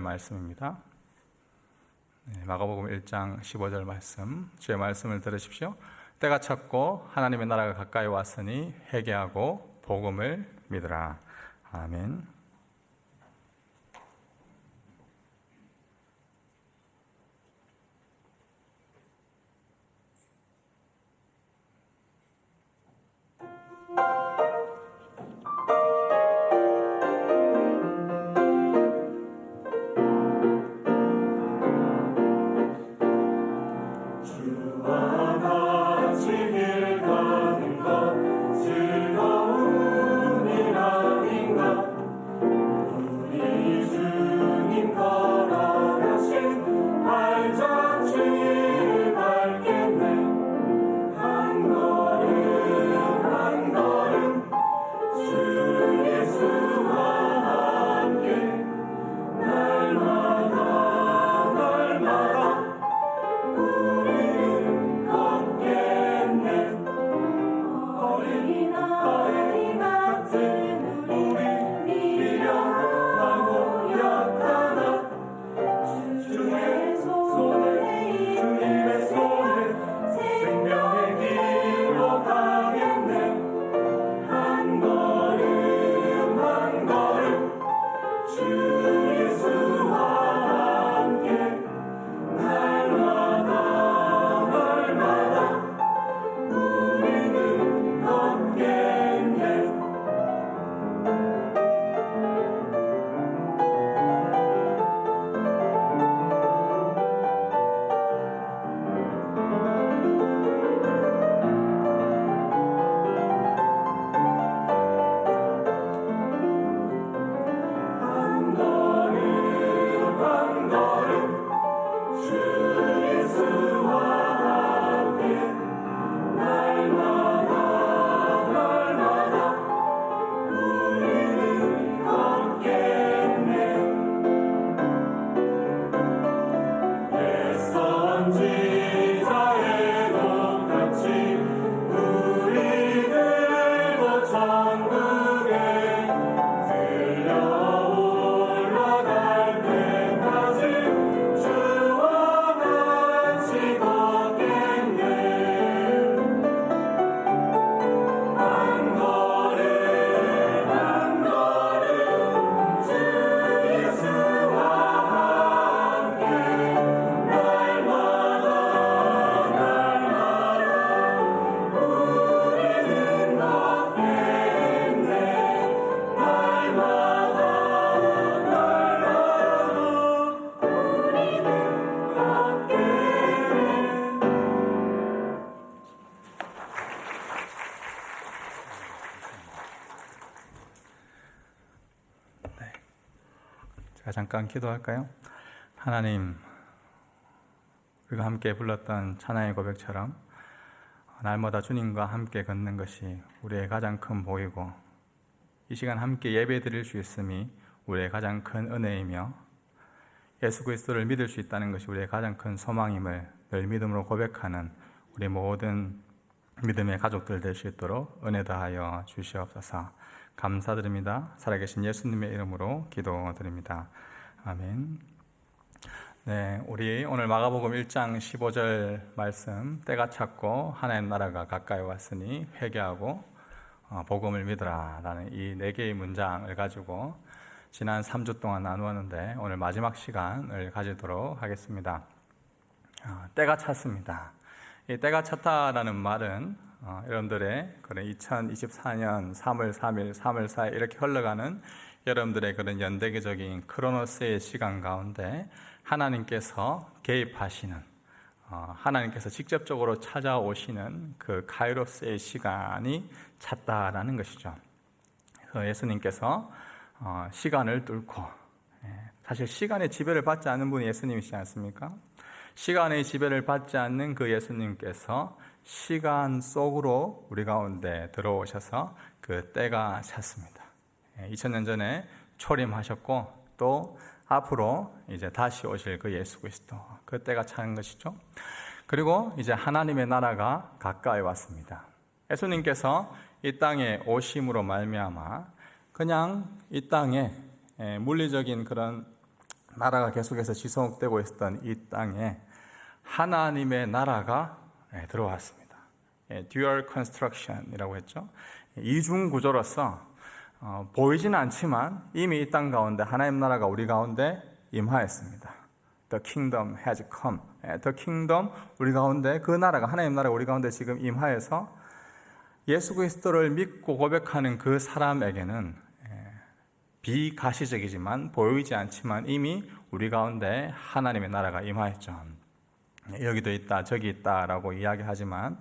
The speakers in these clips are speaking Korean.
말씀입니다. 마가복음 1장 15절 말씀, 주의 말씀을 들으십시오. 때가 찼고 하나님의 나라가 가까이 왔으니 회개하고 복음을 믿으라. 아멘. 잠깐 기도할까요? 하나님, 우리가 함께 불렀던 찬양의 고백처럼 날마다 주님과 함께 걷는 것이 우리의 가장 큰 복이고, 이 시간 함께 예배 드릴 수 있음이 우리의 가장 큰 은혜이며, 예수 그리스도를 믿을 수 있다는 것이 우리의 가장 큰 소망임을 늘 믿음으로 고백하는 우리 모든 믿음의 가족들 될 수 있도록 은혜 다하여 주시옵소서. 감사드립니다. 살아계신 예수님의 이름으로 기도드립니다. 아멘. 네, 우리 오늘 마가복음 1장 15절 말씀, 때가 찼고 하나님 나라가 가까이 왔으니 회개하고 복음을 믿으라 라는 이 4개의 문장을 가지고 지난 3주 동안 나누었는데, 오늘 마지막 시간을 가지도록 하겠습니다. 때가 찼습니다. 이 때가 찼다라는 말은 여러분들의 그런 2024년 3월 3일, 3월 4일 이렇게 흘러가는 여러분들의 그런 연대기적인 크로노스의 시간 가운데 하나님께서 개입하시는, 하나님께서 직접적으로 찾아오시는 그 카이로스의 시간이 찼다라는 것이죠. 그래서 예수님께서 시간을 뚫고, 사실 시간의 지배를 받지 않는 분이 예수님이시지 않습니까? 시간의 지배를 받지 않는 그 예수님께서 시간 속으로 우리 가운데 들어오셔서 그 때가 찼습니다. 2000년 전에 초림하셨고, 또 앞으로 이제 다시 오실 그 예수 그리스도, 그 때가 찬 것이죠. 그리고 이제 하나님의 나라가 가까이 왔습니다. 예수님께서 이 땅에 오심으로 말미암아 그냥 이 땅에 물리적인 그런 나라가 계속해서 지속되고 있었던 이 땅에 하나님의 나라가 들어왔습니다. Dual Construction이라고 했죠. 이중 구조로서 보이지는 않지만 이미 이 땅 가운데 하나님 나라가 우리 가운데 임하였습니다. The kingdom has come. The kingdom, 우리 가운데 그 나라가, 하나님 나라가 우리 가운데 지금 임하여서 예수 그리스도를 믿고 고백하는 그 사람에게는 비가시적이지만 보이지 않지만 이미 우리 가운데 하나님의 나라가 임하였죠. 여기도 있다 저기 있다라고 이야기하지만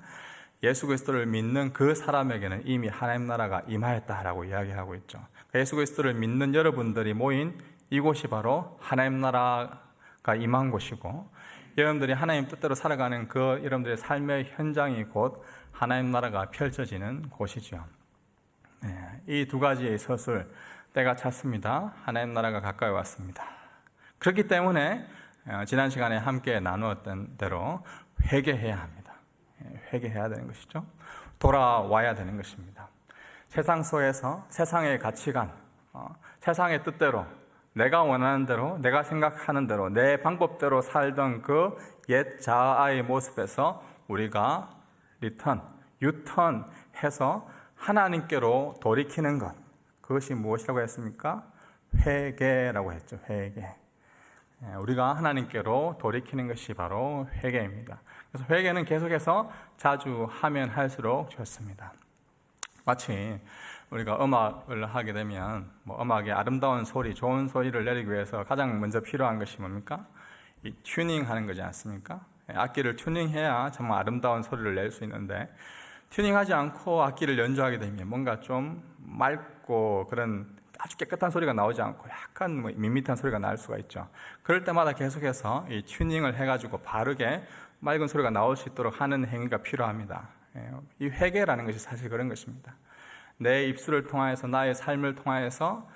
예수 그리스도를 믿는 그 사람에게는 이미 하나님 나라가 임하였다라고 이야기하고 있죠. 예수 그리스도를 믿는 여러분들이 모인 이곳이 바로 하나님 나라가 임한 곳이고, 여러분들이 하나님 뜻대로 살아가는 그 여러분들의 삶의 현장이 곧 하나님 나라가 펼쳐지는 곳이죠. 이 두 가지의 서술, 때가 찼습니다. 하나님 나라가 가까이 왔습니다. 그렇기 때문에 지난 시간에 함께 나누었던 대로 회개해야 합니다. 회개해야 되는 것이죠. 돌아와야 되는 것입니다. 세상 속에서 세상의 가치관, 세상의 뜻대로, 내가 원하는 대로, 내가 생각하는 대로, 내 방법대로 살던 그 옛 자아의 모습에서 우리가 유턴해서 하나님께로 돌이키는 것, 그것이 무엇이라고 했습니까? 회개라고 했죠. 회개. 우리가 하나님께로 돌이키는 것이 바로 회개입니다. 그래서 회개는 계속해서 자주 하면 할수록 좋습니다. 마치 우리가 음악을 하게 되면 음악의 아름다운 소리, 좋은 소리를 내리기 위해서 가장 먼저 필요한 것이 뭡니까? 이 튜닝하는 거지 않습니까? 악기를 튜닝해야 정말 아름다운 소리를 낼 수 있는데, 튜닝하지 않고 악기를 연주하게 되면 뭔가 좀 맑고 그런 아주 깨끗한 소리가 나오지 않고 약간 밋밋한 소리가 날 수가 있죠. 그럴 때마다 계속해서 이 튜닝을 해가지고 바르게 맑은 소리가 나올 수 있도록 하는 행위가 필요합니다. 이 회개라는 것이 사실 그런 것입니다. 내 입술을 통하여서, 나의 삶을 통하여서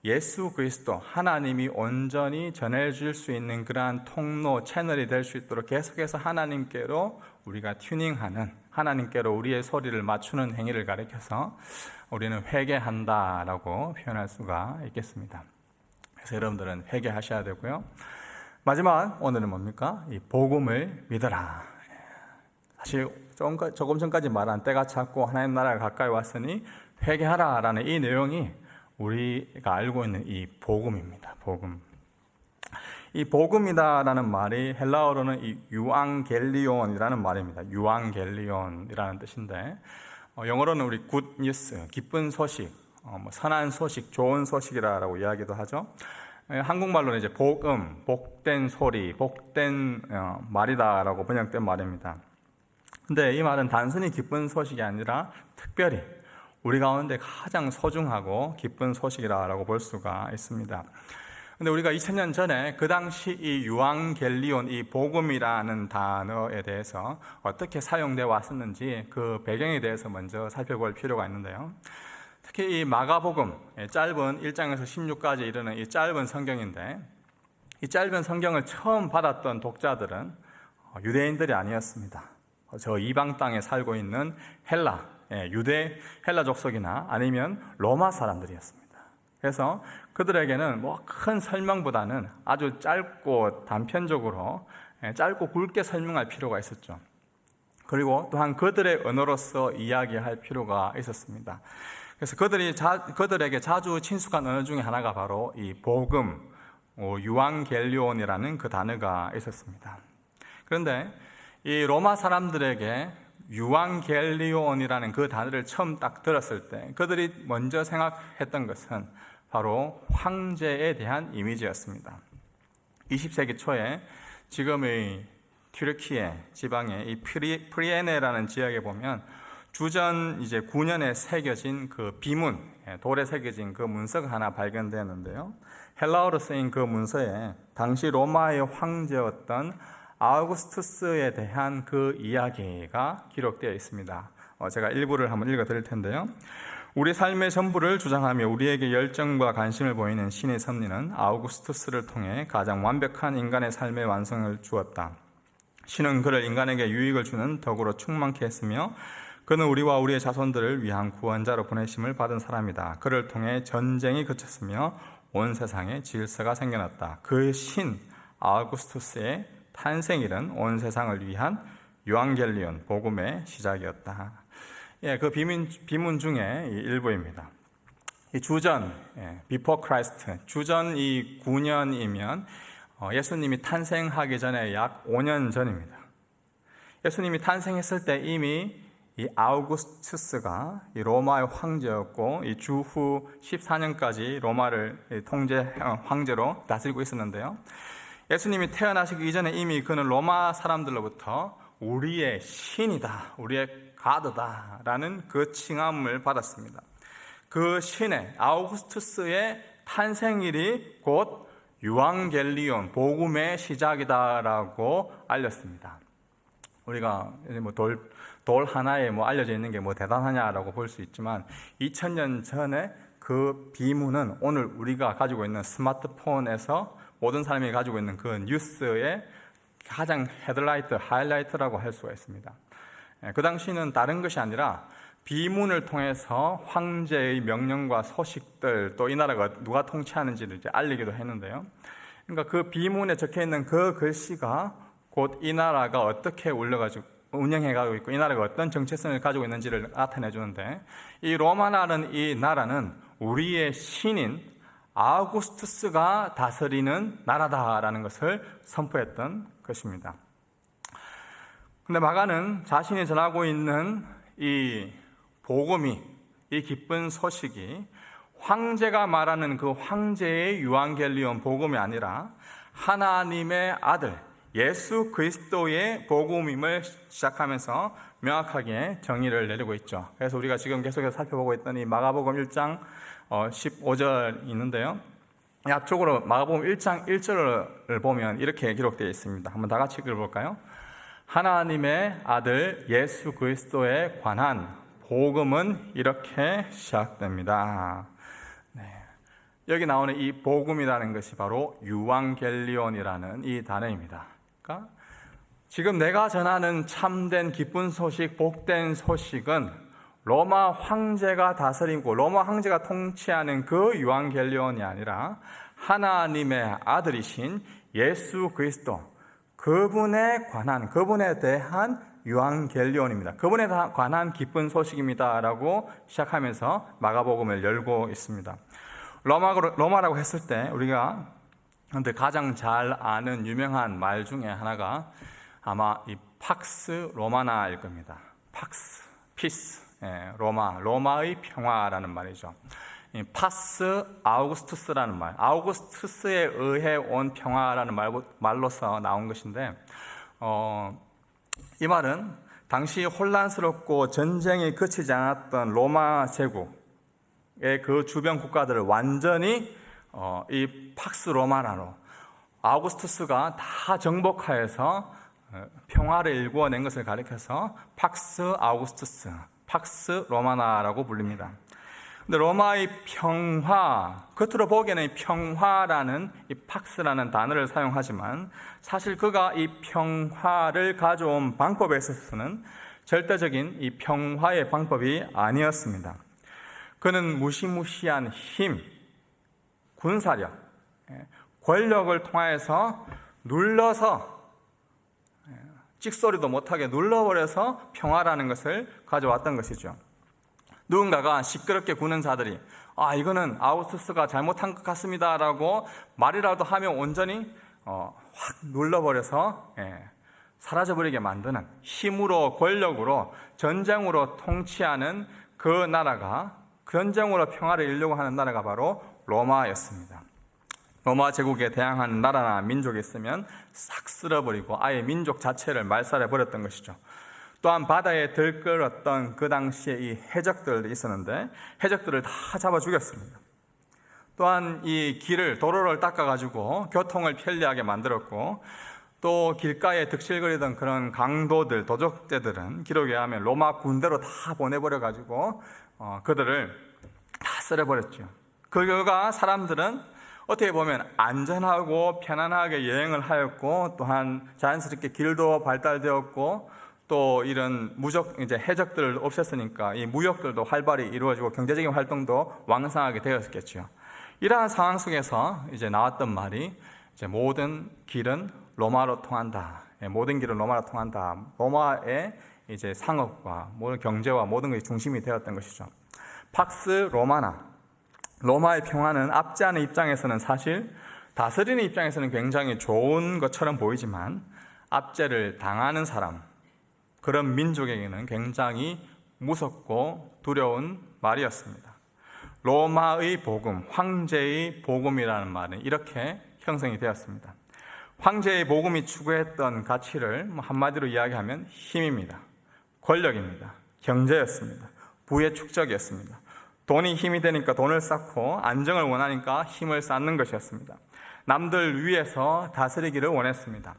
예수 그리스도, 하나님이 온전히 전해줄 수 있는 그러한 통로, 채널이 될 수 있도록 계속해서 하나님께로 우리가 튜닝하는, 하나님께로 우리의 소리를 맞추는 행위를 가리켜서 우리는 회개한다라고 표현할 수가 있겠습니다. 그래서 여러분들은 회개하셔야 되고요. 마지막, 오늘은 뭡니까? 이 복음을 믿어라. 사실 조금 전까지 말한 때가 찼고 하나님 나라가 가까이 왔으니 회개하라라는 이 내용이 우리가 알고 있는 이 복음입니다. 복음. 이 복음이다라는 말이 헬라어로는 이 유앙겔리온이라는 말입니다. 유앙겔리온이라는 뜻인데, 영어로는 우리 굿 뉴스, 기쁜 소식, 선한 소식, 좋은 소식이라고 이야기도 하죠. 한국말로는 이제 복음, 복된 소리, 복된 말이다라고 번역된 말입니다. 근데 이 말은 단순히 기쁜 소식이 아니라 특별히 우리 가운데 가장 소중하고 기쁜 소식이라고 볼 수가 있습니다. 근데 우리가 2000년 전에 그 당시 이 유앙겔리온, 이 복음이라는 단어에 대해서 어떻게 사용되어 왔었는지 그 배경에 대해서 먼저 살펴볼 필요가 있는데요. 특히 이 마가복음, 짧은 1장에서 16까지 이르는 이 짧은 성경인데, 이 짧은 성경을 처음 받았던 독자들은 유대인들이 아니었습니다. 저 이방 땅에 살고 있는 유대 헬라 족속이나 아니면 로마 사람들이었습니다. 그래서 그들에게는 큰 설명보다는 아주 짧고 단편적으로 짧고 굵게 설명할 필요가 있었죠. 그리고 또한 그들의 언어로서 이야기할 필요가 있었습니다. 그래서 그들에게 자주 친숙한 언어 중에 하나가 바로 이 복음, 유앙겔리온이라는 그 단어가 있었습니다. 그런데 이 로마 사람들에게 유앙겔리온이라는 그 단어를 처음 딱 들었을 때 그들이 먼저 생각했던 것은 바로 황제에 대한 이미지였습니다. 20세기 초에 지금의 튀르키예 지방의 이 프리에네라는 지역에 보면 주전 이제 9년에 새겨진 그 비문, 돌에 새겨진 그 문서가 하나 발견되었는데요. 헬라어로 쓰인 그 문서에 당시 로마의 황제였던 아우구스투스에 대한 그 이야기가 기록되어 있습니다. 제가 일부를 한번 읽어 드릴 텐데요. 우리 삶의 전부를 주장하며 우리에게 열정과 관심을 보이는 신의 섭리는 아우구스투스를 통해 가장 완벽한 인간의 삶의 완성을 주었다. 신은 그를 인간에게 유익을 주는 덕으로 충만케 했으며 그는 우리와 우리의 자손들을 위한 구원자로 보내심을 받은 사람이다. 그를 통해 전쟁이 그쳤으며 온 세상에 질서가 생겨났다. 그 신 아우구스투스의 탄생일은 온 세상을 위한 유앙겔리온 복음의 시작이었다. 그 비문 중에 일부입니다. 이 주전, before Christ, 주전 이 9년이면 예수님이 탄생하기 전에 약 5년 전입니다. 예수님이 탄생했을 때 이미 이 아우구스투스가 이 로마의 황제였고, 이 주후 14년까지 로마를 통제 황제로 다스리고 있었는데요. 예수님이 태어나시기 이전에 이미 그는 로마 사람들로부터 우리의 신이다, 우리의 가드다 라는 그 칭함을 받았습니다. 그 신의 아우구스투스의 탄생일이 곧 유앙겔리온 복음의 시작이다라고 알렸습니다. 우리가 돌 하나에 알려져 있는 게 대단하냐라고 볼 수 있지만 2000년 전에 그 비문은 오늘 우리가 가지고 있는 스마트폰에서 모든 사람이 가지고 있는 그 뉴스의 가장 헤드라이트, 하이라이트라고 할 수가 있습니다. 그 당시는 다른 것이 아니라 비문을 통해서 황제의 명령과 소식들, 또 이 나라가 누가 통치하는지를 알리기도 했는데요. 그러니까 그 비문에 적혀 있는 그 글씨가 곧 이 나라가 어떻게 운영해가고 있고 이 나라가 어떤 정체성을 가지고 있는지를 나타내 주는데, 이 로마라는 이 나라는 우리의 신인 아우구스투스가 다스리는 나라다라는 것을 선포했던 것입니다. 근데 마가는 자신이 전하고 있는 이 복음이, 이 기쁜 소식이 황제가 말하는 그 황제의 유앙겔리온 복음이 아니라 하나님의 아들 예수 그리스도의 복음임을 시작하면서 명확하게 정의를 내리고 있죠. 그래서 우리가 지금 계속해서 살펴보고 있던 이 마가복음 1장 15절 있는데요. 앞쪽으로 마가복음 1장 1절을 보면 이렇게 기록되어 있습니다. 한번 다 같이 읽어볼까요? 하나님의 아들 예수 그리스도에 관한 복음은 이렇게 시작됩니다. 여기 나오는 이 복음이라는 것이 바로 유앙겔리온이라는 이 단어입니다. 그러니까 지금 내가 전하는 참된 기쁜 소식, 복된 소식은 로마 황제가 다스리고 로마 황제가 통치하는 그 유앙겔리온이 아니라 하나님의 아들이신 예수 그리스도, 그분에 대한 유앙겔리온입니다. 그분에 관한 기쁜 소식입니다 라고 시작하면서 마가복음을 열고 있습니다. 로마라고 했을 때 우리가 가장 잘 아는 유명한 말 중에 하나가 아마 이 팍스 로마나일 겁니다. 팍스, 피스, 로마의 평화라는 말이죠. 파스 아우구스투스라는 말, 아우구스투스에 의해 온 평화라는 말로서 나온 것인데, 이 말은 당시 혼란스럽고 전쟁이 그치지 않았던 로마 제국의 그 주변 국가들을 완전히 이 팍스 로마나로 아우구스투스가 다 정복하여서 평화를 일구어낸 것을 가리켜서 팍스 아우구스투스, 팍스 로마나라고 불립니다. 근데 로마의 평화, 겉으로 보기에는 평화라는 이 팍스라는 단어를 사용하지만 사실 그가 이 평화를 가져온 방법에 있어서는 절대적인 이 평화의 방법이 아니었습니다. 그는 무시무시한 힘, 군사력, 권력을 통하여서 눌러서 찍소리도 못하게 눌러버려서 평화라는 것을 가져왔던 것이죠. 누군가가 시끄럽게 구는 자들이 이거는 아우구스투스가 잘못한 것 같습니다 라고 말이라도 하면 온전히 확 눌러버려서 사라져버리게 만드는, 힘으로 권력으로 전쟁으로 통치하는 그 나라가, 전쟁으로 평화를 이루려고 하는 나라가 바로 로마였습니다. 로마 제국에 대항하는 나라나 민족이 있으면 싹 쓸어버리고 아예 민족 자체를 말살해버렸던 것이죠. 또한 바다에 들끓었던 그 당시에 이 해적들이 있었는데 해적들을 다 잡아 죽였습니다. 또한 이 도로를 닦아가지고 교통을 편리하게 만들었고, 또 길가에 득실거리던 그런 강도들, 도적제들은 기록에 의하면 로마 군대로 다 보내버려가지고 그들을 다 쓸어버렸죠. 그 결과 사람들은 어떻게 보면 안전하고 편안하게 여행을 하였고, 또한 자연스럽게 길도 발달되었고, 또 이런 해적들을 없앴으니까 이 무역들도 활발히 이루어지고 경제적인 활동도 왕성하게 되었겠죠. 이러한 상황 속에서 이제 나왔던 말이 이제 모든 길은 로마로 통한다. 모든 길은 로마로 통한다. 로마의 이제 상업과 모든 경제와 모든 것이 중심이 되었던 것이죠. 팍스 로마나, 로마의 평화는 압제하는 입장에서는 사실 다스리는 입장에서는 굉장히 좋은 것처럼 보이지만 압제를 당하는 사람, 그런 민족에게는 굉장히 무섭고 두려운 말이었습니다. 로마의 복음, 황제의 복음이라는 말은 이렇게 형성이 되었습니다. 황제의 복음이 추구했던 가치를 한마디로 이야기하면 힘입니다. 권력입니다. 경제였습니다. 부의 축적이었습니다. 돈이 힘이 되니까 돈을 쌓고 안정을 원하니까 힘을 쌓는 것이었습니다. 남들 위에서 다스리기를 원했습니다.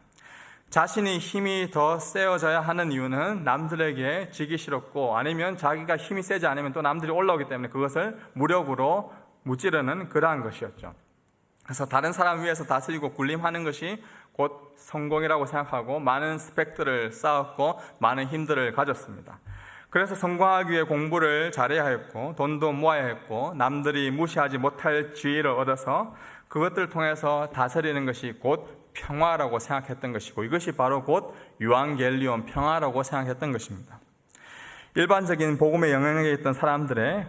자신이 힘이 더 세워져야 하는 이유는 남들에게 지기 싫었고 아니면 자기가 힘이 세지 않으면 또 남들이 올라오기 때문에 그것을 무력으로 무찌르는 그러한 것이었죠. 그래서 다른 사람 위에서 다스리고 군림하는 것이 곧 성공이라고 생각하고 많은 스펙들을 쌓았고 많은 힘들을 가졌습니다. 그래서 성공하기 위해 공부를 잘해야 했고 돈도 모아야 했고 남들이 무시하지 못할 지위를 얻어서 그것들을 통해서 다스리는 것이 곧 평화라고 생각했던 것이고 이것이 바로 곧 유앙겔리온 평화라고 생각했던 것입니다. 일반적인 복음의 영향력에 있던 사람들의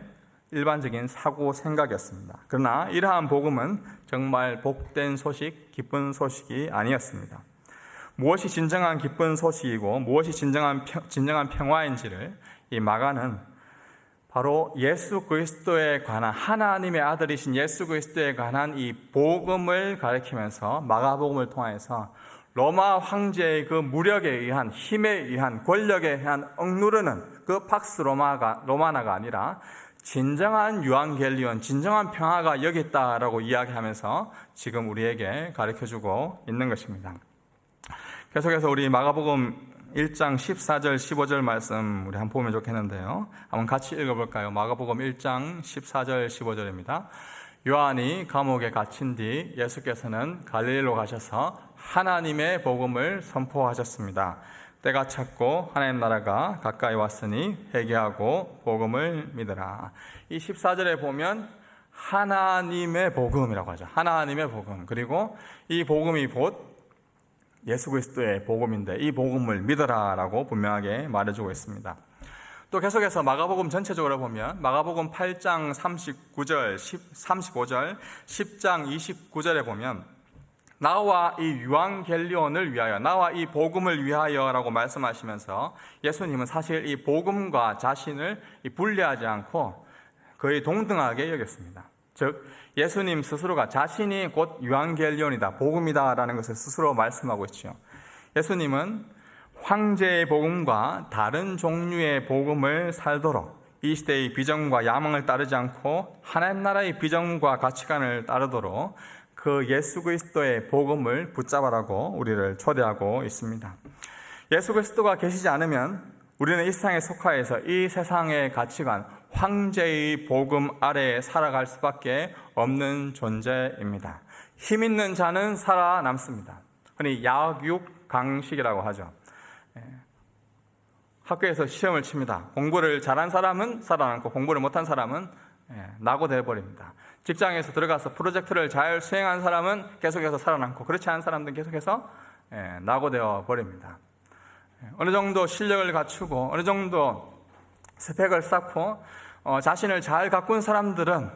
일반적인 사고 생각이었습니다. 그러나 이러한 복음은 정말 복된 소식, 기쁜 소식이 아니었습니다. 무엇이 진정한 기쁜 소식이고 무엇이 진정한 평화인지를 이 마가는 바로 예수 그리스도에 관한 하나님의 아들이신 예수 그리스도에 관한 이 복음을 가리키면서 마가복음을 통해서 로마 황제의 그 무력에 의한 힘에 의한 권력에 의한 억누르는 그 팍스 로마나가 아니라 진정한 유앙겔리온, 진정한 평화가 여기 있다라고 이야기하면서 지금 우리에게 가르쳐주고 있는 것입니다. 계속해서 우리 마가복음 1장 14절 15절 말씀 우리 한번 보면 좋겠는데요. 한번 같이 읽어볼까요? 마가복음 1장 14절 15절입니다. 요한이 감옥에 갇힌 뒤 예수께서는 갈릴리로 가셔서 하나님의 복음을 선포하셨습니다. 때가 찼고 하나님 나라가 가까이 왔으니 회개하고 복음을 믿으라. 이 14절에 보면 하나님의 복음이라고 하죠. 하나님의 복음. 그리고 이 복음이 곧 예수 그리스도의 복음인데 이 복음을 믿어라라고 분명하게 말해주고 있습니다. 또 계속해서 마가복음 전체적으로 보면 마가복음 8장 39절, 35절, 10장 29절에 보면 나와 이 유앙겔리온을 위하여, 나와 이 복음을 위하여라고 말씀하시면서 예수님은 사실 이 복음과 자신을 분리하지 않고 거의 동등하게 여겼습니다. 즉 예수님 스스로가 자신이 곧 유앙겔리온이다, 복음이다라는 것을 스스로 말씀하고 있죠. 예수님은 황제의 복음과 다른 종류의 복음을 살도록 이 시대의 비전과 야망을 따르지 않고 하나님 나라의 비전과 가치관을 따르도록 그 예수 그리스도의 복음을 붙잡아라고 우리를 초대하고 있습니다. 예수 그리스도가 계시지 않으면 우리는 이 세상에 속하여서 이 세상의 가치관, 황제의 복음 아래에 살아갈 수밖에 없는 존재입니다. 힘 있는 자는 살아남습니다. 흔히 약육강식이라고 하죠. 학교에서 시험을 칩니다. 공부를 잘한 사람은 살아남고 공부를 못한 사람은 낙오되어 버립니다. 직장에서 들어가서 프로젝트를 잘 수행한 사람은 계속해서 살아남고 그렇지 않은 사람들은 계속해서 낙오되어 버립니다. 어느 정도 실력을 갖추고 어느 정도 스펙을 쌓고 자신을 잘 가꾼 사람들은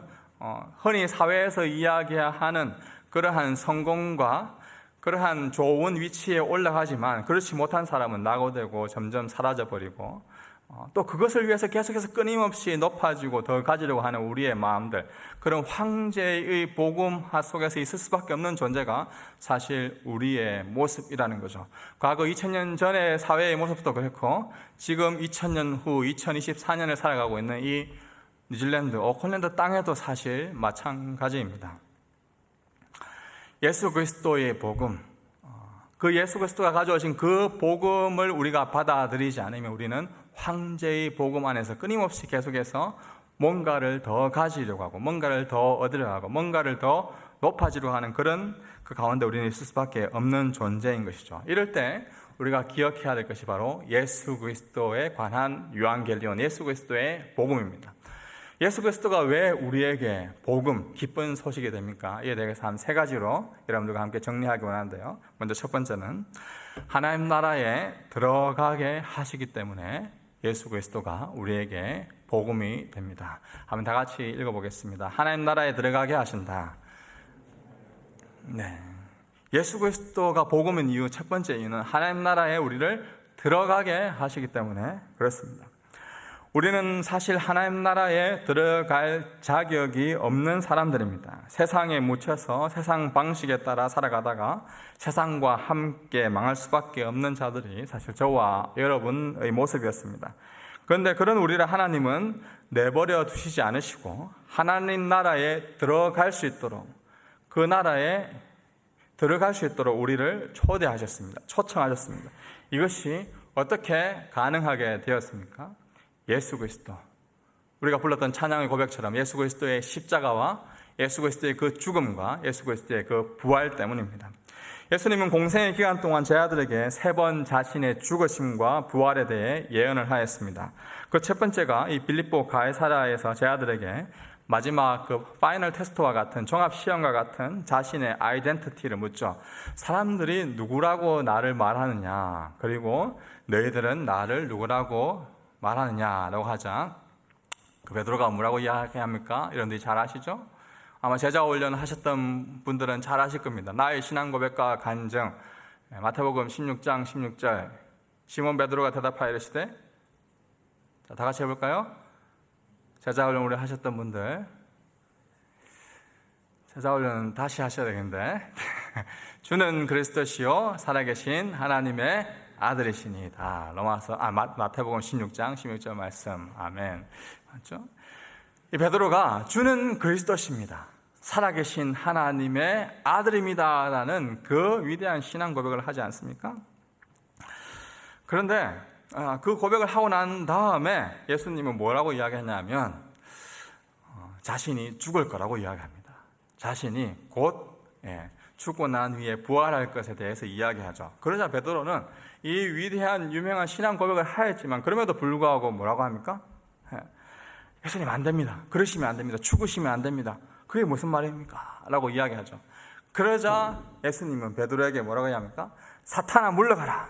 흔히 사회에서 이야기하는 그러한 성공과 그러한 좋은 위치에 올라가지만 그렇지 못한 사람은 낙오되고 점점 사라져버리고 또 그것을 위해서 계속해서 끊임없이 높아지고 더 가지려고 하는 우리의 마음들, 그런 황제의 복음 속에서 있을 수밖에 없는 존재가 사실 우리의 모습이라는 거죠. 과거 2000년 전의 사회의 모습도 그렇고 지금 2000년 후 2024년을 살아가고 있는 이 뉴질랜드, 오클랜드 땅에도 사실 마찬가지입니다. 예수 그리스도의 복음, 그 예수 그리스도가 가져오신 그 복음을 우리가 받아들이지 않으면 우리는 황제의 복음 안에서 끊임없이 계속해서 뭔가를 더 가지려고 하고 뭔가를 더 얻으려고 하고 뭔가를 더 높아지려고 하는 그런 그 가운데 우리는 있을 수밖에 없는 존재인 것이죠. 이럴 때 우리가 기억해야 될 것이 바로 예수 그리스도에 관한 유앙겔리온, 예수 그리스도의 복음입니다. 예수 그리스도가 왜 우리에게 복음, 기쁜 소식이 됩니까? 이에 대해서 한 세 가지로 여러분들과 함께 정리하기 원하는데요. 먼저 첫 번째는 하나님 나라에 들어가게 하시기 때문에 예수 그리스도가 우리에게 복음이 됩니다. 한번 다 같이 읽어보겠습니다. 하나님 나라에 들어가게 하신다. 네. 예수 그리스도가 복음인 이유, 첫 번째 이유는 하나님 나라에 우리를 들어가게 하시기 때문에 그렇습니다. 우리는 사실 하나님 나라에 들어갈 자격이 없는 사람들입니다. 세상에 묻혀서 세상 방식에 따라 살아가다가 세상과 함께 망할 수밖에 없는 자들이 사실 저와 여러분의 모습이었습니다. 그런데 그런 우리를 하나님은 내버려 두시지 않으시고 하나님 나라에 들어갈 수 있도록, 그 나라에 들어갈 수 있도록 우리를 초대하셨습니다. 초청하셨습니다. 이것이 어떻게 가능하게 되었습니까? 예수 그리스도, 우리가 불렀던 찬양의 고백처럼 예수 그리스도의 십자가와 예수 그리스도의 그 죽음과 예수 그리스도의 그 부활 때문입니다. 예수님은 공생의 기간 동안 제자들에게 3번 자신의 죽으심과 부활에 대해 예언을 하였습니다. 그 첫 번째가 이 빌립보 가이사랴에서 제자들에게 마지막 그 파이널 테스트와 같은 종합 시험과 같은 자신의 아이덴티티를 묻죠. 사람들이 누구라고 나를 말하느냐, 그리고 너희들은 나를 누구라고 말하느냐라고 하자 그 베드로가 뭐라고 이야기합니까? 여러분들이 잘 아시죠? 아마 제자 훈련 하셨던 분들은 잘 아실 겁니다. 나의 신앙 고백과 간증. 마태복음 16장 16절. 시몬 베드로가 대답하여 이르시되, 자, 다 같이 해볼까요? 제자 훈련 우리 하셨던 분들, 제자 훈련 다시 하셔야 되겠는데 주는 그리스도시요 살아계신 하나님의 아들이시니이다. 마태복음 16장 16절 말씀. 아멘. 맞죠? 이 베드로가 주는 그리스도십니다, 살아계신 하나님의 아들입니다라는 그 위대한 신앙 고백을 하지 않습니까? 그런데 그 고백을 하고 난 다음에 예수님은 뭐라고 이야기하냐면 자신이 죽을 거라고 이야기합니다. 자신이 곧 죽고 난 후에 부활할 것에 대해서 이야기하죠. 그러자 베드로는 이 위대한 유명한 신앙 고백을 하였지만 그럼에도 불구하고 뭐라고 합니까? 예수님 안 됩니다. 그러시면 안 됩니다. 죽으시면 안 됩니다. 그게 무슨 말입니까? 라고 이야기하죠. 그러자 예수님은 베드로에게 뭐라고 합니까? 사탄아 물러가라.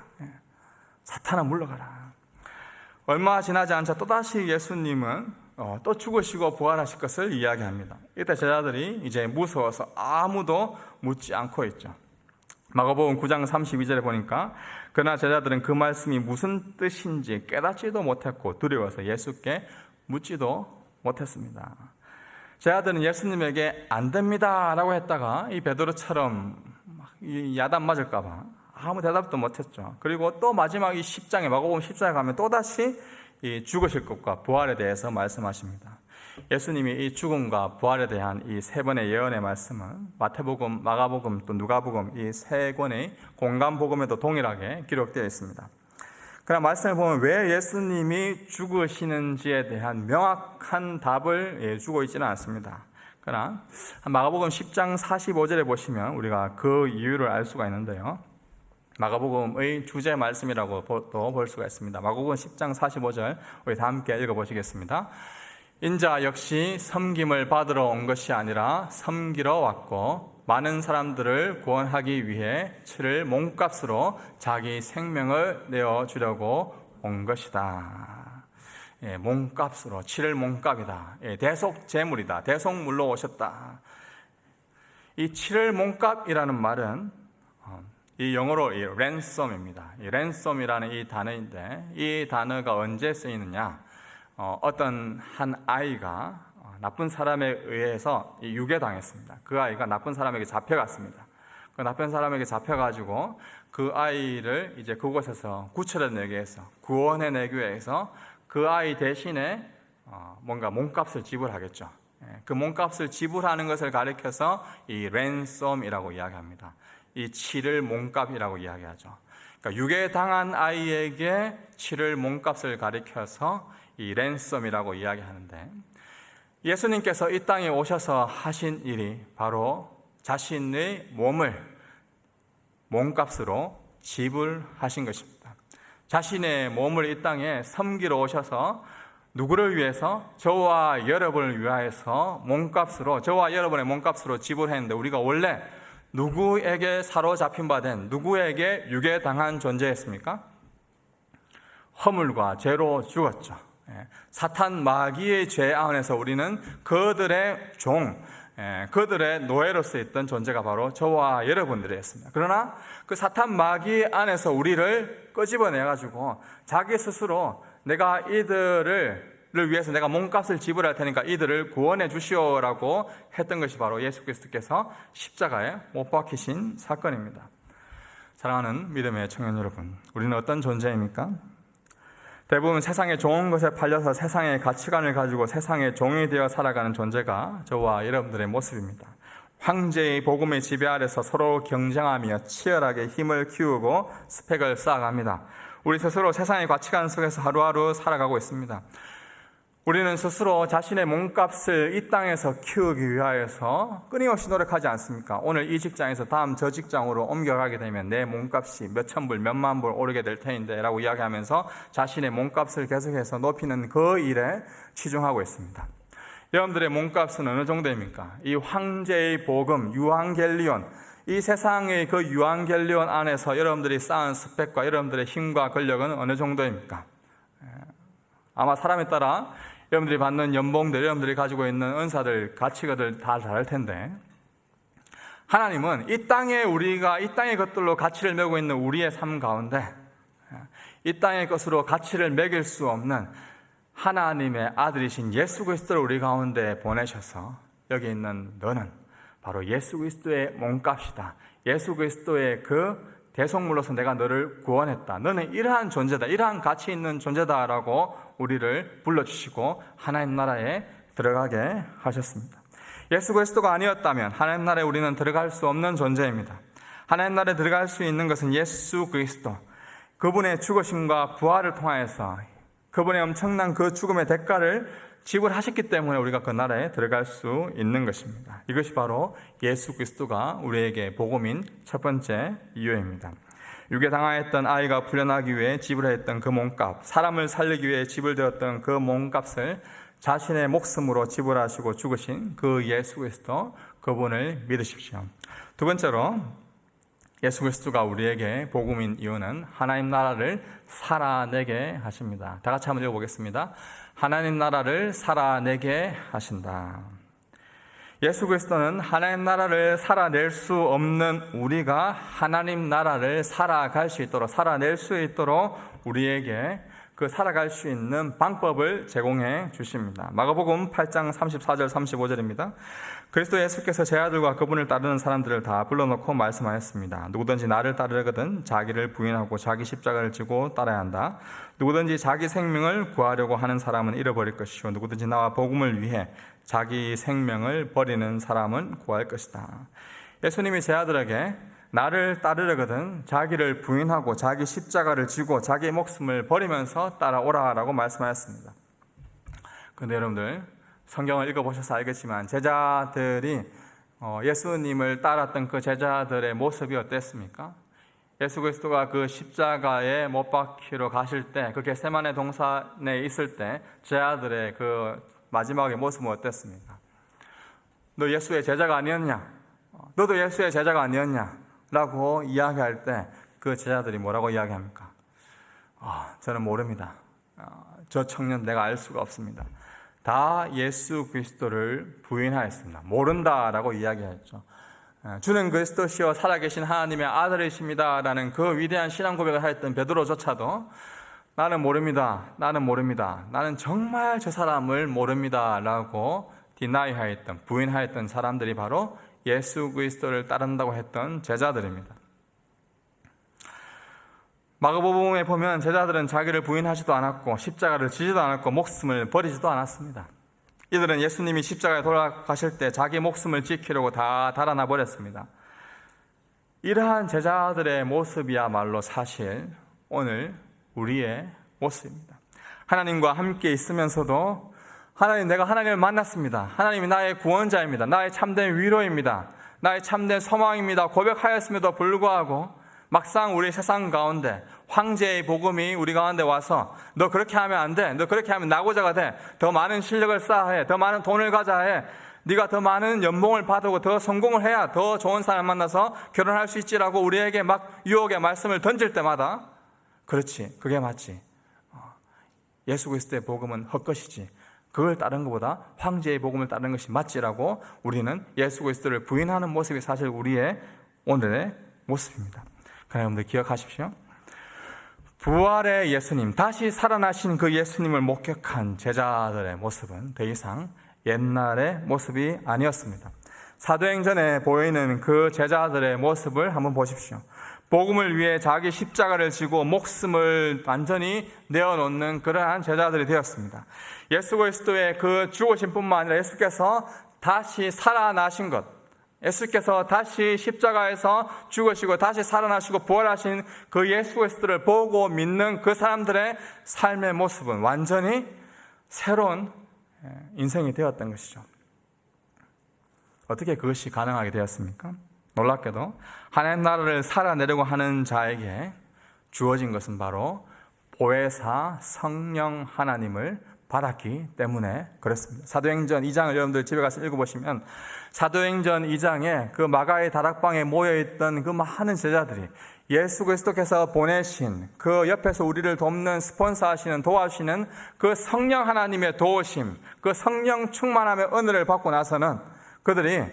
사탄아 물러가라. 얼마 지나지 않자 또다시 예수님은 또 죽으시고 부활하실 것을 이야기합니다. 이때 제자들이 이제 무서워서 아무도 묻지 않고 있죠. 마가복음 9장 32절에 보니까 그러나 제자들은 그 말씀이 무슨 뜻인지 깨닫지도 못했고 두려워서 예수께 묻지도 못했습니다. 제자들은 예수님에게 안 됩니다 라고 했다가 이 베드로처럼 야단 맞을까 봐 아무 대답도 못했죠. 그리고 또 마지막 이 10장에 마가복음 10장에 가면 또다시 이 죽으실 것과 부활에 대해서 말씀하십니다. 예수님이 이 죽음과 부활에 대한 이 3번의 예언의 말씀은 마태복음, 마가복음 또 누가복음 이 3권의 공간복음에도 동일하게 기록되어 있습니다. 그러나 말씀을 보면 왜 예수님이 죽으시는지에 대한 명확한 답을 주고 있지는 않습니다. 그러나 마가복음 10장 45절에 보시면 우리가 그 이유를 알 수가 있는데요. 마가복음의 주제 말씀이라고 또 볼 수가 있습니다. 마가복음 10장 45절 우리 다 함께 읽어보시겠습니다. 인자 역시 섬김을 받으러 온 것이 아니라 섬기러 왔고 많은 사람들을 구원하기 위해 치를 몸값으로 자기 생명을 내어주려고 온 것이다. 몸값으로, 치를 몸값이다. 대속 제물이다. 대속물로 오셨다. 이 치를 몸값이라는 말은 이 영어로 이 ransom입니다. 이 ransom이라는 이 단어인데 이 단어가 언제 쓰이느냐? 어떤 한 아이가 나쁜 사람에 의해서 유괴당했습니다. 그 아이가 나쁜 사람에게 잡혀갔습니다. 그 나쁜 사람에게 잡혀가지고 그 아이를 이제 그곳에서 구출해내기 위해서, 구원해내기 위해서 그 아이 대신에 뭔가 몸값을 지불하겠죠. 그 몸값을 지불하는 것을 가리켜서 이 ransom이라고 이야기합니다. 이 치를 몸값이라고 이야기하죠. 그러니까 유괴당한 아이에게 치를 몸값을 가리켜서 이 랜섬이라고 이야기하는데 예수님께서 이 땅에 오셔서 하신 일이 바로 자신의 몸을 몸값으로 지불하신 것입니다. 자신의 몸을 이 땅에 섬기러 오셔서 누구를 위해서? 저와 여러분을 위하여서 몸값으로, 저와 여러분의 몸값으로 지불했는데, 우리가 원래 누구에게 사로잡힌 바 된, 누구에게 유괴당한 존재였습니까? 허물과 죄로 죽었죠. 사탄 마귀의 죄 안에서 우리는 그들의 종, 그들의 노예로서 있던 존재가 바로 저와 여러분들이었습니다. 그러나 그 사탄 마귀 안에서 우리를 끄집어내가지고 자기 스스로 내가 이들을 위해서 내가 몸값을 지불할 테니까 이들을 구원해 주시오라고 했던 것이 바로 예수 그리스도께서 십자가에 못 박히신 사건입니다. 사랑하는 믿음의 청년 여러분, 우리는 어떤 존재입니까? 대부분 세상의 좋은 것에 팔려서 세상의 가치관을 가지고 세상의 종이 되어 살아가는 존재가 저와 여러분들의 모습입니다. 황제의 복음의 지배 아래서 서로 경쟁하며 치열하게 힘을 키우고 스펙을 쌓아갑니다. 우리 스스로 세상의 가치관 속에서 하루하루 살아가고 있습니다. 우리는 스스로 자신의 몸값을 이 땅에서 키우기 위하여서 끊임없이 노력하지 않습니까? 오늘 이 직장에서 다음 저 직장으로 옮겨가게 되면 내 몸값이 몇천 불, 몇만 불 오르게 될 테인데 라고 이야기하면서 자신의 몸값을 계속해서 높이는 그 일에 치중하고 있습니다. 여러분들의 몸값은 어느 정도입니까? 이 황제의 복음, 유앙겔리온, 이 세상의 그 유앙겔리온 안에서 여러분들이 쌓은 스펙과 여러분들의 힘과 권력은 어느 정도입니까? 아마 사람에 따라 여러분들이 받는 연봉들, 여러분들이 가지고 있는 은사들, 가치가들 다 다를 텐데, 하나님은 이 땅에 우리가 이 땅의 것들로 가치를 매고 있는 우리의 삶 가운데 이 땅의 것으로 가치를 매길 수 없는 하나님의 아들이신 예수 그리스도를 우리 가운데 보내셔서 여기 있는 너는 바로 예수 그리스도의 몸값이다. 예수 그리스도의 그 대속물로서 내가 너를 구원했다. 너는 이러한 존재다. 이러한 가치 있는 존재다라고 우리를 불러주시고 하나님 나라에 들어가게 하셨습니다. 예수 그리스도가 아니었다면 하나님 나라에 우리는 들어갈 수 없는 존재입니다. 하나님 나라에 들어갈 수 있는 것은 예수 그리스도, 그분의 죽으심과 부활을 통하여서 그분의 엄청난 그 죽음의 대가를 지불하셨기 때문에 우리가 그 나라에 들어갈 수 있는 것입니다. 이것이 바로 예수 그리스도가 우리에게 복음인 첫 번째 이유입니다. 유괴당하였던 아이가 풀려나기 위해 지불했던 그 몸값, 사람을 살리기 위해 지불되었던 그 몸값을 자신의 목숨으로 지불하시고 죽으신 그 예수 그리스도, 그분을 믿으십시오. 두 번째로 예수 그리스도가 우리에게 복음인 이유는 하나님 나라를 살아내게 하십니다. 다 같이 한번 읽어보겠습니다. 하나님 나라를 살아내게 하신다. 예수 그리스도는 하나님 나라를 살아낼 수 없는 우리가 하나님 나라를 살아갈 수 있도록, 살아낼 수 있도록 우리에게 그 살아갈 수 있는 방법을 제공해 주십니다. 마가복음 8장 34절 35절입니다. 그리스도 예수께서 제 아들과 그분을 따르는 사람들을 다 불러놓고 말씀하였습니다. 누구든지 나를 따르거든 자기를 부인하고 자기 십자가를 지고 따라야 한다. 누구든지 자기 생명을 구하려고 하는 사람은 잃어버릴 것이요 누구든지 나와 복음을 위해 자기 생명을 버리는 사람은 구할 것이다. 예수님이 제 아들에게 나를 따르려거든 자기를 부인하고 자기 십자가를 지고 자기의 목숨을 버리면서 따라오라라고 말씀하였습니다. 그런데 여러분들 성경을 읽어보셔서 알겠지만 제자들이 예수님을 따랐던 그 제자들의 모습이 어땠습니까? 예수 그리스도가 그 십자가에 못 박히러 가실 때, 그 겟세마네 동산에 있을 때 제자들의 그 마지막의 모습은 어땠습니까? 너 예수의 제자가 아니었냐? 너도 예수의 제자가 아니었냐? 라고 이야기할 때 그 제자들이 뭐라고 이야기합니까? 저는 모릅니다. 저 청년 내가 알 수가 없습니다. 다 예수 그리스도를 부인하였습니다. 모른다라고 이야기했죠. 주는 그리스도시요 살아계신 하나님의 아들이십니다 라는 그 위대한 신앙 고백을 하였던 베드로조차도 나는 모릅니다. 나는 모릅니다. 나는 정말 저 사람을 모릅니다 라고 디나이하였던, 부인하였던 사람들이 바로 예수 그리스도를 따른다고 했던 제자들입니다. 마가복음에 보면 제자들은 자기를 부인하지도 않았고 십자가를 지지도 않았고 목숨을 버리지도 않았습니다. 이들은 예수님이 십자가에 돌아가실 때 자기 목숨을 지키려고 다 달아나 버렸습니다. 이러한 제자들의 모습이야말로 사실 오늘 우리의 모습입니다. 하나님과 함께 있으면서도 하나님, 내가 하나님을 만났습니다. 하나님이 나의 구원자입니다. 나의 참된 위로입니다. 나의 참된 소망입니다. 고백하였음에도 불구하고 막상 우리 세상 가운데 황제의 복음이 우리 가운데 와서 너 그렇게 하면 안 돼. 너 그렇게 하면 낙오자가 돼. 더 많은 실력을 쌓아야 해. 더 많은 돈을 가져야 해. 네가 더 많은 연봉을 받고 더 성공을 해야 더 좋은 사람 만나서 결혼할 수 있지라고 우리에게 막 유혹의 말씀을 던질 때마다 그렇지, 그게 맞지. 예수 그리스도의 복음은 헛것이지. 그걸 따른 것보다 황제의 복음을 따르는 것이 맞지라고 우리는 예수 그리스도를 부인하는 모습이 사실 우리의 오늘의 모습입니다. 그러나 여러분들 기억하십시오. 부활의 예수님, 다시 살아나신 그 예수님을 목격한 제자들의 모습은 더 이상 옛날의 모습이 아니었습니다. 사도행전에 보이는 그 제자들의 모습을 한번 보십시오. 복음을 위해 자기 십자가를 지고 목숨을 완전히 내어놓는 그러한 제자들이 되었습니다. 예수 그리스도의 그 죽으신 뿐만 아니라 예수께서 다시 살아나신 것, 예수께서 다시 십자가에서 죽으시고 다시 살아나시고 부활하신 그 예수 그리스도를 보고 믿는 그 사람들의 삶의 모습은 완전히 새로운 인생이 되었던 것이죠. 어떻게 그것이 가능하게 되었습니까? 놀랍게도 하나님 나라를 살아내려고 하는 자에게 주어진 것은 바로 보혜사 성령 하나님을 받았기 때문에 그렇습니다. 사도행전 2장을 여러분들 집에 가서 읽어보시면 사도행전 2장에 그 마가의 다락방에 모여있던 그 많은 제자들이 예수 그리스도께서 보내신 그 옆에서 우리를 돕는 스폰서하시는 도와주시는 그 성령 하나님의 도우심, 그 성령 충만함의 은혜를 받고 나서는 그들이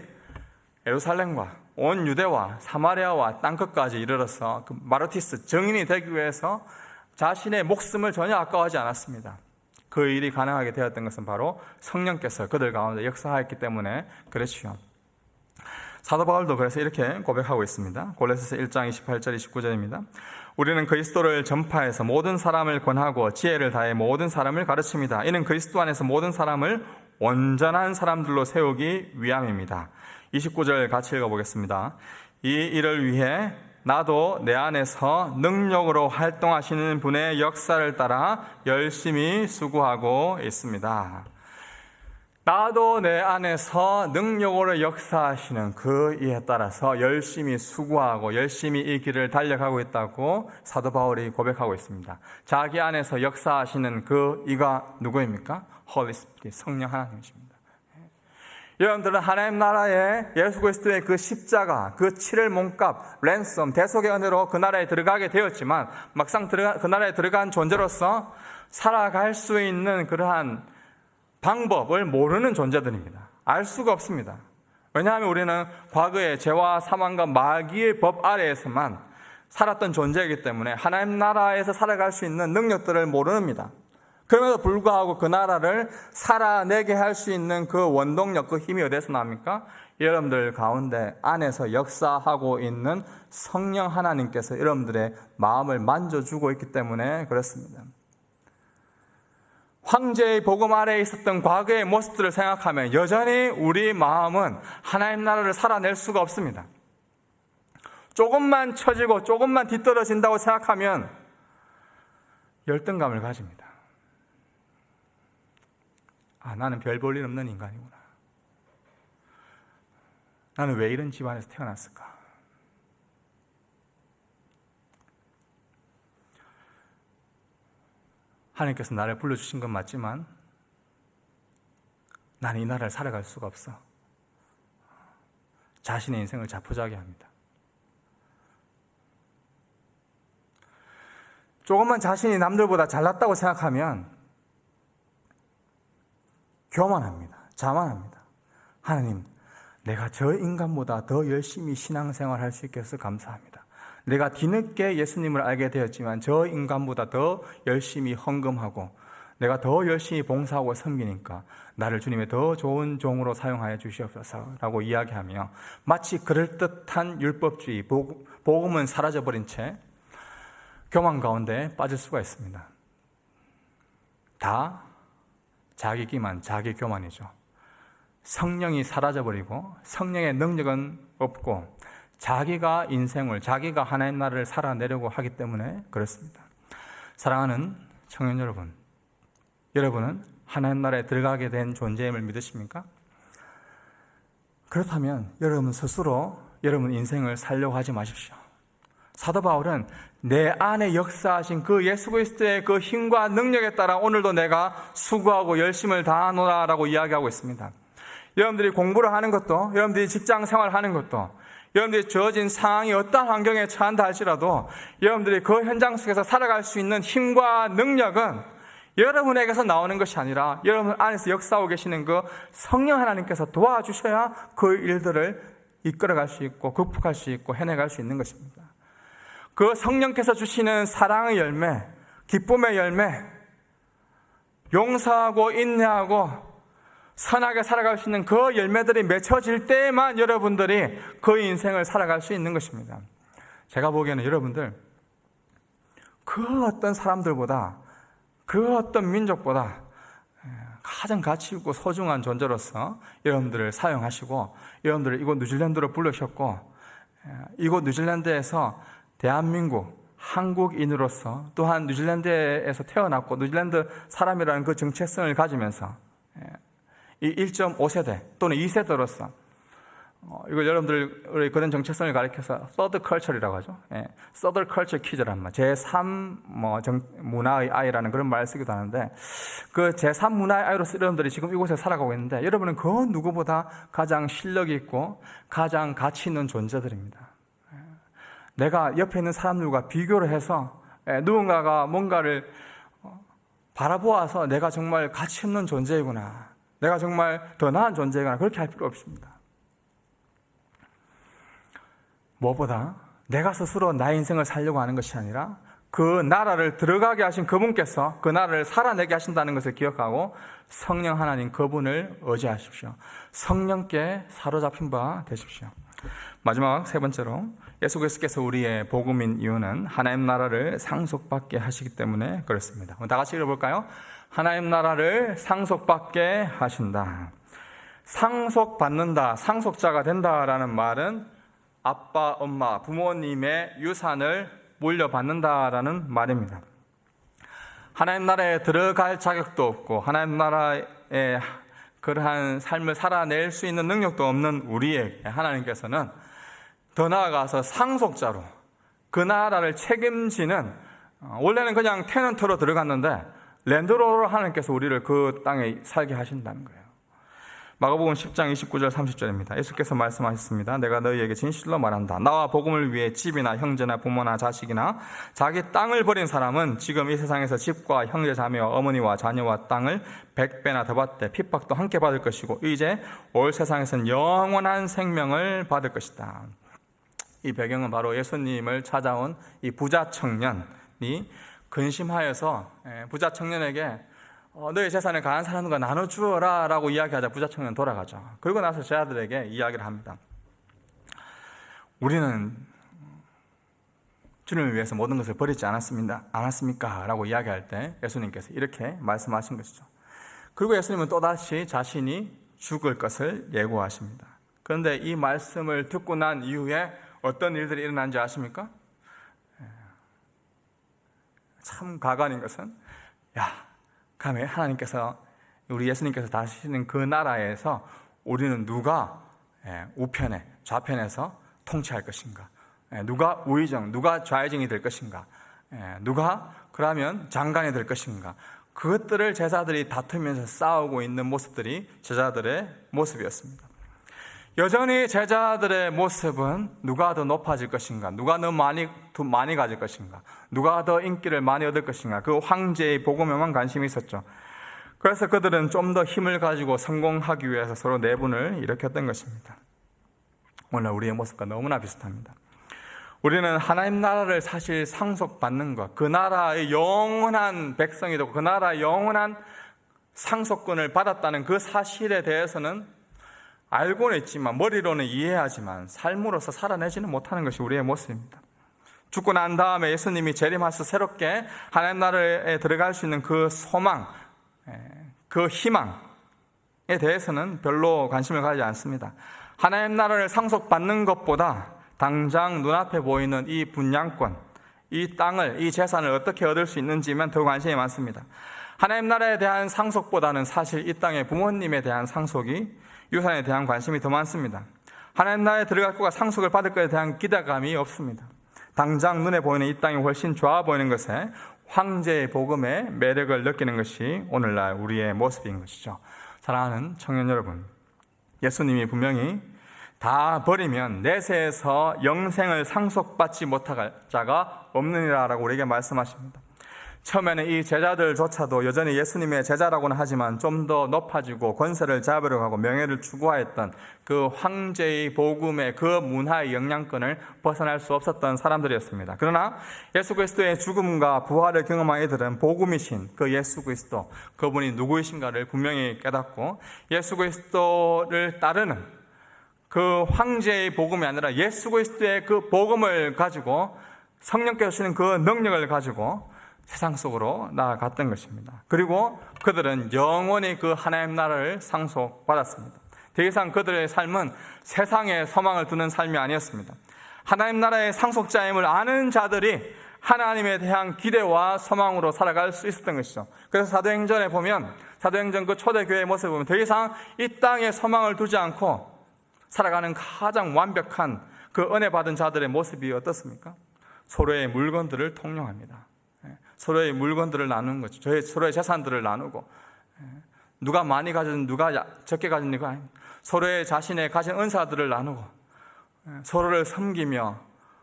예루살렘과 온 유대와 사마리아와 땅끝까지 이르러서 그 마르티스 증인이 되기 위해서 자신의 목숨을 전혀 아까워하지 않았습니다. 그 일이 가능하게 되었던 것은 바로 성령께서 그들 가운데 역사하였기 때문에 그렇지요. 사도 바울도 그래서 이렇게 고백하고 있습니다. 골로새서 1장 28절 29절입니다. 우리는 그리스도를 전파해서 모든 사람을 권하고 지혜를 다해 모든 사람을 가르칩니다. 이는 그리스도 안에서 모든 사람을 온전한 사람들로 세우기 위함입니다. 29절 같이 읽어보겠습니다. 이 일을 위해 나도 내 안에서 능력으로 활동하시는 분의 역사를 따라 열심히 수고하고 있습니다. 나도 내 안에서 능력으로 역사하시는 그 이에 따라서 열심히 수고하고 열심히 이 길을 달려가고 있다고 사도 바울이 고백하고 있습니다. 자기 안에서 역사하시는 그 이가 누구입니까? Holy Spirit, 성령 하나님이십니다. 여러분들은 하나님 나라에 예수 그리스도의 그 십자가, 그 치를 몸값, 랜섬, 대속의 은혜로 그 나라에 들어가게 되었지만 막상 그 나라에 들어간 존재로서 살아갈 수 있는 그러한 방법을 모르는 존재들입니다. 알 수가 없습니다. 왜냐하면 우리는 과거의 죄와 사망과 마귀의 법 아래에서만 살았던 존재이기 때문에 하나님 나라에서 살아갈 수 있는 능력들을 모릅니다. 그럼에도 불구하고 그 나라를 살아내게 할 수 있는 그 원동력, 그 힘이 어디서 나옵니까? 여러분들 가운데 안에서 역사하고 있는 성령 하나님께서 여러분들의 마음을 만져주고 있기 때문에 그렇습니다. 황제의 복음 아래에 있었던 과거의 모습들을 생각하면 여전히 우리 마음은 하나님 나라를 살아낼 수가 없습니다. 조금만 처지고 조금만 뒤떨어진다고 생각하면 열등감을 가집니다. 나는 별 볼 일 없는 인간이구나. 나는 왜 이런 집안에서 태어났을까? 하나님께서 나를 불러주신 건 맞지만 나는 이 나라를 살아갈 수가 없어. 자신의 인생을 자포자기합니다. 조금만 자신이 남들보다 잘났다고 생각하면 교만합니다. 자만합니다. 하나님, 내가 저 인간보다 더 열심히 신앙생활 할 수 있게 해서 감사합니다. 내가 뒤늦게 예수님을 알게 되었지만 저 인간보다 더 열심히 헌금하고 내가 더 열심히 봉사하고 섬기니까 나를 주님의 더 좋은 종으로 사용하여 주시옵소서라고 이야기하며 마치 그럴듯한 율법주의, 복음은 사라져버린 채 교만 가운데 빠질 수가 있습니다. 다 자기 기만, 자기 교만이죠. 성령이 사라져버리고 성령의 능력은 없고 자기가 인생을, 자기가 하나님 나라를 살아내려고 하기 때문에 그렇습니다. 사랑하는 청년 여러분, 여러분은 하나님 나라에 들어가게 된 존재임을 믿으십니까? 그렇다면 여러분 스스로 여러분 인생을 살려고 하지 마십시오. 사도 바울은 내 안에 역사하신 그 예수 그리스도의 그 힘과 능력에 따라 오늘도 내가 수고하고 열심을 다하노라라고 이야기하고 있습니다. 여러분들이 공부를 하는 것도, 여러분들이 직장 생활하는 것도, 여러분들이 주어진 상황이 어떠한 환경에 처한다 할지라도 여러분들이 그 현장 속에서 살아갈 수 있는 힘과 능력은 여러분에게서 나오는 것이 아니라 여러분 안에서 역사하고 계시는 그 성령 하나님께서 도와주셔야 그 일들을 이끌어갈 수 있고 극복할 수 있고 해내갈 수 있는 것입니다. 그 성령께서 주시는 사랑의 열매, 기쁨의 열매, 용서하고 인내하고 선하게 살아갈 수 있는 그 열매들이 맺혀질 때에만 여러분들이 그 인생을 살아갈 수 있는 것입니다. 제가 보기에는 여러분들 그 어떤 사람들보다, 그 어떤 민족보다 가장 가치 있고 소중한 존재로서 여러분들을 사용하시고 여러분들을 이곳 뉴질랜드로 부르셨고 이곳 뉴질랜드에서 대한민국, 한국인으로서 또한 뉴질랜드에서 태어났고 뉴질랜드 사람이라는 그 정체성을 가지면서 이 1.5세대 또는 2세대로서 이걸 여러분들의 그런 정체성을 가리켜서 서드 컬처리라고 하죠. 서드 컬처 키즈란 말, 제3 문화의 아이라는 그런 말을 쓰기도 하는데 그 제3 문화의 아이로서 여러분들이 지금 이곳에 살아가고 있는데 여러분은 그 누구보다 가장 실력이 있고 가장 가치 있는 존재들입니다. 내가 옆에 있는 사람들과 비교를 해서 누군가가 뭔가를 바라보아서 내가 정말 가치 있는 존재이구나, 내가 정말 더 나은 존재이구나, 그렇게 할 필요 없습니다. 무엇보다 내가 스스로 나의 인생을 살려고 하는 것이 아니라 그 나라를 들어가게 하신 그분께서 그 나라를 살아내게 하신다는 것을 기억하고 성령 하나님 그분을 의지하십시오. 성령께 사로잡힌 바 되십시오. 마지막 세 번째로 예수 그리스도께서 우리의 복음인 이유는 하나님 나라를 상속받게 하시기 때문에 그렇습니다. 다 같이 읽어볼까요? 하나님 나라를 상속받게 하신다. 상속받는다, 상속자가 된다라는 말은 아빠, 엄마, 부모님의 유산을 물려받는다라는 말입니다. 하나님 나라에 들어갈 자격도 없고 하나님 나라에 그러한 삶을 살아낼 수 있는 능력도 없는 우리에게 하나님께서는 더 나아가서 상속자로 그 나라를 책임지는, 원래는 그냥 테넌트로 들어갔는데 랜드로로 하나님께서 우리를 그 땅에 살게 하신다는 거예요. 마가복음 10장 29절 30절입니다. 예수께서 말씀하셨습니다. 내가 너희에게 진실로 말한다. 나와 복음을 위해 집이나 형제나 부모나 자식이나 자기 땅을 버린 사람은 지금 이 세상에서 집과 형제 자매와 어머니와 자녀와 땅을 100배나 더 받되 핍박도 함께 받을 것이고 이제 올 세상에서는 영원한 생명을 받을 것이다. 이 배경은 바로 예수님을 찾아온 이 부자 청년이 근심하여서 부자 청년에게 너의 재산을 가난한 사람과 나눠주어라 라고 이야기하자 부자 청년 돌아가죠. 그리고 나서 제 아들에게 이야기를 합니다. 우리는 주님을 위해서 모든 것을 버리지 않았습니까? 라고 이야기할 때 예수님께서 이렇게 말씀하신 것이죠. 그리고 예수님은 또다시 자신이 죽을 것을 예고하십니다. 그런데 이 말씀을 듣고 난 이후에 어떤 일들이 일어난지 아십니까? 참 가관인 것은 그러면 하나님께서, 우리 예수님께서 다시는 그 나라에서 우리는 누가 우편에 좌편에서 통치할 것인가, 누가 우의정, 누가 좌의정이 될 것인가, 누가 그러면 장관이 될 것인가, 그것들을 제자들이 다투면서 싸우고 있는 모습들이 제자들의 모습이었습니다. 여전히 제자들의 모습은 누가 더 높아질 것인가, 누가 더 많이 가질 것인가, 누가 더 인기를 많이 얻을 것인가, 그 황제의 복음에만 관심이 있었죠. 그래서 그들은 좀 더 힘을 가지고 성공하기 위해서 서로 내분을 일으켰던 것입니다. 오늘 우리의 모습과 너무나 비슷합니다. 우리는 하나님 나라를 사실 상속받는 것, 그 나라의 영원한 백성이 되고 그 나라의 영원한 상속권을 받았다는 그 사실에 대해서는 알고는 있지만, 머리로는 이해하지만 삶으로서 살아내지는 못하는 것이 우리의 모습입니다. 죽고 난 다음에 예수님이 재림하셔서 새롭게 하나님 나라에 들어갈 수 있는 그 소망, 그 희망에 대해서는 별로 관심을 가지지 않습니다. 하나님 나라를 상속받는 것보다 당장 눈앞에 보이는 이 분양권, 이 땅을, 이 재산을 어떻게 얻을 수 있는지만 더 관심이 많습니다. 하나님 나라에 대한 상속보다는 사실 이 땅의 부모님에 대한 상속이, 유산에 대한 관심이 더 많습니다. 하나님 나라에 들어갈 거가 상속을 받을 것에 대한 기대감이 없습니다. 당장 눈에 보이는 이 땅이 훨씬 좋아 보이는 것에 황제의 복음의 매력을 느끼는 것이 오늘날 우리의 모습인 것이죠. 사랑하는 청년 여러분, 예수님이 분명히 다 버리면 내세에서 영생을 상속받지 못할 자가 없느니라 라고 우리에게 말씀하십니다. 처음에는 이 제자들조차도 여전히 예수님의 제자라고는 하지만 좀 더 높아지고 권세를 잡으려고 하고 명예를 추구하였던 그 황제의 복음의 그 문화의 영향권을 벗어날 수 없었던 사람들이었습니다. 그러나 예수 그리스도의 죽음과 부활을 경험한 이들은 복음이신 그 예수 그리스도, 그분이 누구이신가를 분명히 깨닫고 예수 그리스도를 따르는 그 황제의 복음이 아니라 예수 그리스도의 그 복음을 가지고 성령께서 주시는 그 능력을 가지고 세상 속으로 나아갔던 것입니다. 그리고 그들은 영원히 그 하나님 나라를 상속받았습니다. 더 이상 그들의 삶은 세상에 소망을 두는 삶이 아니었습니다. 하나님 나라의 상속자임을 아는 자들이 하나님에 대한 기대와 소망으로 살아갈 수 있었던 것이죠. 그래서 사도행전에 보면, 사도행전 그 초대교회의 모습을 보면 더 이상 이 땅에 소망을 두지 않고 살아가는 가장 완벽한 그 은혜 받은 자들의 모습이 어떻습니까? 서로의 물건들을 통용합니다. 서로의 물건들을 나누는 거죠. 서로의 재산들을 나누고, 누가 많이 가진 누가 적게 가진 이가 아닙니다. 서로의 자신의 가진 은사들을 나누고 서로를 섬기며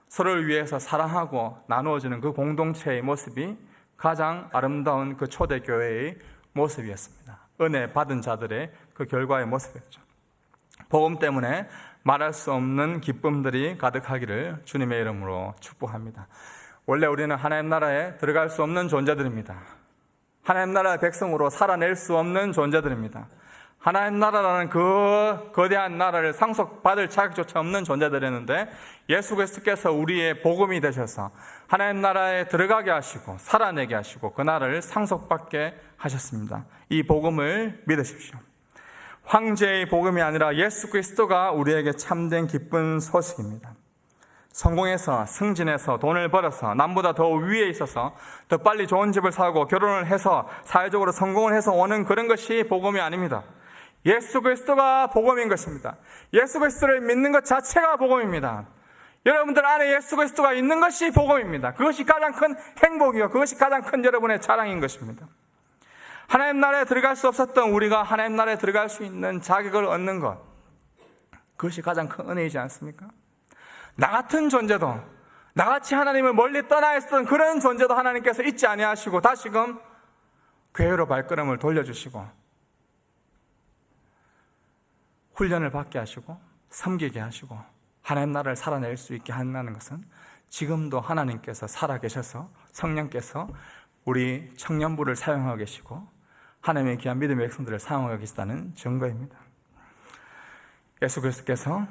서로를 위해서 사랑하고 나누어지는 그 공동체의 모습이 가장 아름다운 그 초대교회의 모습이었습니다. 은혜 받은 자들의 그 결과의 모습이었죠. 복음 때문에 말할 수 없는 기쁨들이 가득하기를 주님의 이름으로 축복합니다. 원래 우리는 하나님 나라에 들어갈 수 없는 존재들입니다. 하나님 나라의 백성으로 살아낼 수 없는 존재들입니다. 하나님 나라라는 그 거대한 나라를 상속받을 자격조차 없는 존재들이었는데 예수 그리스도께서 우리의 복음이 되셔서 하나님 나라에 들어가게 하시고 살아내게 하시고 그 나라를 상속받게 하셨습니다. 이 복음을 믿으십시오. 황제의 복음이 아니라 예수 그리스도가 우리에게 참된 기쁜 소식입니다. 성공해서 승진해서 돈을 벌어서 남보다 더 위에 있어서 더 빨리 좋은 집을 사고 결혼을 해서 사회적으로 성공을 해서 오는 그런 것이 복음이 아닙니다. 예수 그리스도가 복음인 것입니다. 예수 그리스도를 믿는 것 자체가 복음입니다. 여러분들 안에 예수 그리스도가 있는 것이 복음입니다. 그것이 가장 큰 행복이요, 그것이 가장 큰 여러분의 자랑인 것입니다. 하나님 나라에 들어갈 수 없었던 우리가 하나님 나라에 들어갈 수 있는 자격을 얻는 것, 그것이 가장 큰 은혜이지 않습니까? 나 같은 존재도, 나같이 하나님을 멀리 떠나 있었던 그런 존재도 하나님께서 잊지 아니하시고 다시금 교회로 발걸음을 돌려주시고 훈련을 받게 하시고 섬기게 하시고 하나님 나라를 살아낼 수 있게 한다는 것은 지금도 하나님께서 살아계셔서 성령께서 우리 청년부를 사용하고 계시고 하나님의 귀한 믿음의 백성들을 사용하고 계시다는 증거입니다. 예수 그리스도께서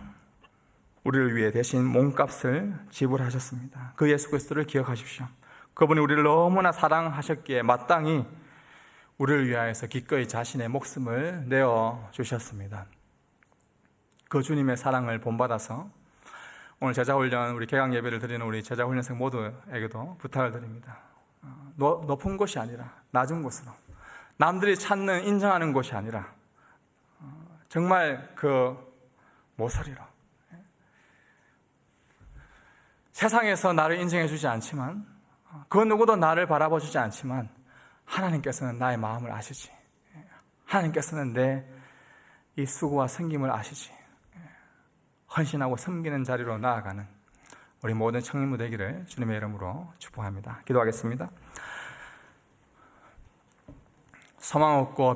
우리를 위해 대신 몸값을 지불하셨습니다. 그 예수 그리스도를 기억하십시오. 그분이 우리를 너무나 사랑하셨기에 마땅히 우리를 위하여서 기꺼이 자신의 목숨을 내어주셨습니다. 그 주님의 사랑을 본받아서 오늘 제자훈련, 우리 개강 예배를 드리는 우리 제자훈련생 모두에게도 부탁을 드립니다. 높은 곳이 아니라 낮은 곳으로, 남들이 찾는 인정하는 곳이 아니라 정말 그 모서리로, 세상에서 나를 인정해 주지 않지만 그 누구도 나를 바라봐 주지 않지만 하나님께서는 나의 마음을 아시지. 하나님께서는 내 이 수고와 섬김을 아시지. 헌신하고 섬기는 자리로 나아가는 우리 모든 청년부 되기를 주님의 이름으로 축복합니다. 기도하겠습니다. 소망 없고